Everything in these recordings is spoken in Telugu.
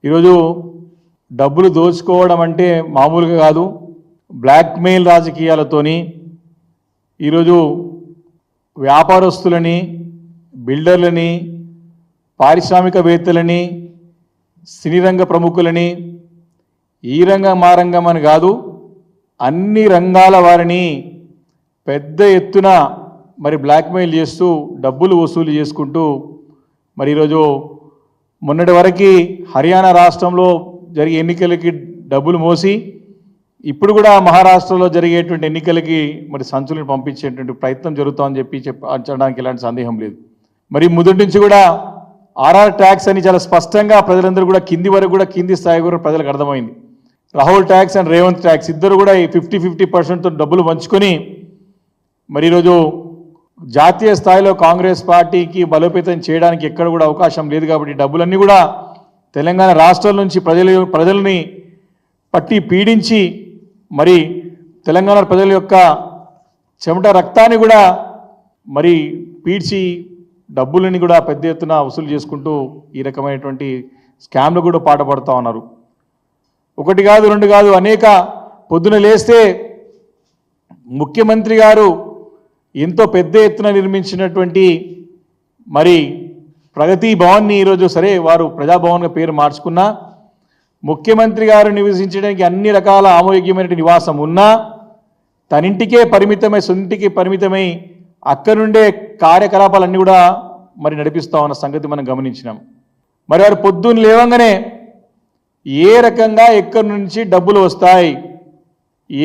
ఈరోజు డబ్బులు దోచుకోవడం అంటే మామూలుగా కాదు. బ్లాక్మెయిల్ రాజకీయాలతోని ఈరోజు వ్యాపారస్తులని, బిల్డర్లని, పారిశ్రామికవేత్తలని, సినీ రంగ ప్రముఖులని, ఈ రంగం మా రంగం అని కాదు, అన్ని రంగాల వారిని పెద్ద ఎత్తున మరి బ్లాక్మెయిల్ చేస్తూ డబ్బులు వసూలు చేసుకుంటూ మరి ఈరోజు మొన్నటి వరకు హర్యానా రాష్ట్రంలో జరిగే ఎన్నికలకి డబ్బులు మోసి ఇప్పుడు కూడా మహారాష్ట్రలో జరిగేటువంటి ఎన్నికలకి మరి సంచులను పంపించేటువంటి ప్రయత్నం జరుగుతుందని చెప్పడానికి ఎలాంటి సందేహం లేదు. మరి మొదటి నుంచి కూడా ఆర్ఆర్ ట్యాక్స్ అని చాలా స్పష్టంగా ప్రజలందరూ కూడా కింది వరకు కూడా కింది స్థాయి కూడా ప్రజలకు అర్థమైంది. Rahul tax and Revanth tax ఇద్దరు కూడా 50-50%తో డబ్బులు పంచుకొని మరి ఈరోజు జాతీయ స్థాయిలో కాంగ్రెస్ పార్టీకి బలోపేతం చేయడానికి ఎక్కడ కూడా అవకాశం లేదు. కాబట్టి డబ్బులన్నీ కూడా తెలంగాణ రాష్ట్రం నుంచి ప్రజల్ని పట్టి పీడించి మరి తెలంగాణ ప్రజల యొక్క చెమట రక్తాన్ని కూడా మరి పీడ్చి డబ్బులని కూడా పెద్ద ఎత్తున వసూలు చేసుకుంటూ ఈ రకమైనటువంటి స్కామ్లు కూడా పాటుపడుతూ ఉన్నారు. ఒకటి కాదు, రెండు కాదు, అనేక. పొద్దున లేస్తే ముఖ్యమంత్రి గారు ఎంతో పెద్ద ఎత్తున నిర్మించినటువంటి మరి ప్రగతి భవన్ని ఈరోజు సరే వారు ప్రజాభవన్గా పేరు మార్చుకున్నా, ముఖ్యమంత్రి గారు నివసించడానికి అన్ని రకాల ఆమోగ్యమైన నివాసం ఉన్నా తనింటికే పరిమితమై, సొంతికి పరిమితమై అక్కడి నుండే కార్యకలాపాలన్నీ కూడా మరి నడిపిస్తూ ఉన్న సంగతి మనం గమనించినాం. మరి వారు పొద్దున్న లేవంగానే ఏ రకంగా ఎక్కడి నుంచి డబ్బులు వస్తాయి,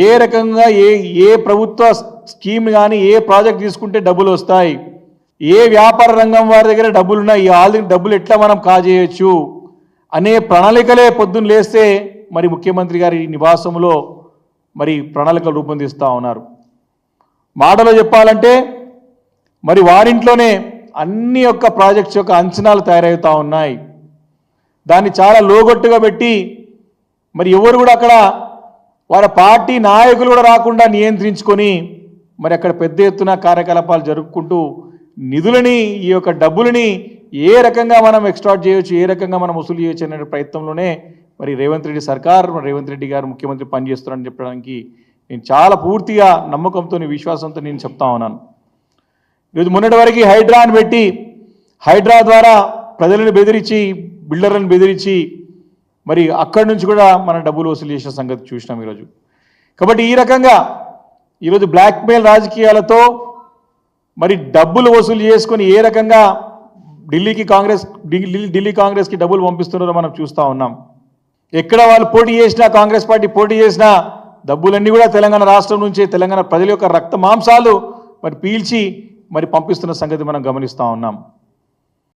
ఏ రకంగా ఏ ప్రభుత్వ స్కీమ్ కానీ ఏ ప్రాజెక్ట్ తీసుకుంటే డబ్బులు వస్తాయి, ఏ వ్యాపార రంగం వారి దగ్గర డబ్బులు ఉన్నాయి, ఆల్రెడీ డబ్బులు ఎట్లా మనం కాజేయచ్చు అనే ప్రణాళికలే పొద్దున్న లేస్తే మరి ముఖ్యమంత్రి గారి నివాసంలో మరి ప్రణాళికలు రూపొందిస్తూ ఉన్నారు. మాటలో చెప్పాలంటే మరి వారింట్లోనే అన్ని యొక్క ప్రాజెక్ట్స్ యొక్క అంచనాలు తయారవుతూ ఉన్నాయి. దాన్ని చాలా లోగొట్టుగా పెట్టి మరి ఎవరు కూడా అక్కడ వారి పార్టీ నాయకులు కూడా రాకుండా నియంత్రించుకొని మరి అక్కడ పెద్ద ఎత్తున కార్యకలాపాలు జరుపుకుంటూ నిధులని, ఈ యొక్క డబ్బులని ఏ రకంగా మనం ఎక్స్ట్రాక్ట్ చేయొచ్చు, ఏ రకంగా మనం వసూలు చేయొచ్చు అనే ప్రయత్నంలోనే మరి రేవంత్ రెడ్డి సర్కార్, రేవంత్ రెడ్డి గారు ముఖ్యమంత్రి పనిచేస్తున్నారని చెప్పడానికి నేను చాలా పూర్తిగా నమ్మకంతో, విశ్వాసంతో నేను చెప్తా ఉన్నాను. ఈరోజు మొన్నటి వరకు హైడ్రా అని పెట్టి హైడ్రా ద్వారా ప్రజలను బెదిరించి, బిల్డర్లను బెదిరించి మరి అక్కడి నుంచి కూడా మనం డబ్బులు వసూలు చేసిన సంగతి చూసినాం ఈరోజు. కాబట్టి ఈ రకంగా ఈరోజు బ్లాక్మెయిల్ రాజకీయాలతో మరి డబ్బులు వసూలు చేసుకొని ఏ రకంగా ఢిల్లీ కాంగ్రెస్కి డబ్బులు పంపిస్తున్నారో మనం చూస్తూ ఉన్నాం. ఎక్కడ వాళ్ళు పోటీ చేసినా, కాంగ్రెస్ పార్టీ పోటీ చేసినా డబ్బులన్నీ కూడా తెలంగాణ రాష్ట్రం నుంచి తెలంగాణ ప్రజల యొక్క రక్త మాంసాలు మరి పీల్చి మరి పంపిస్తున్న సంగతి మనం గమనిస్తూ ఉన్నాం.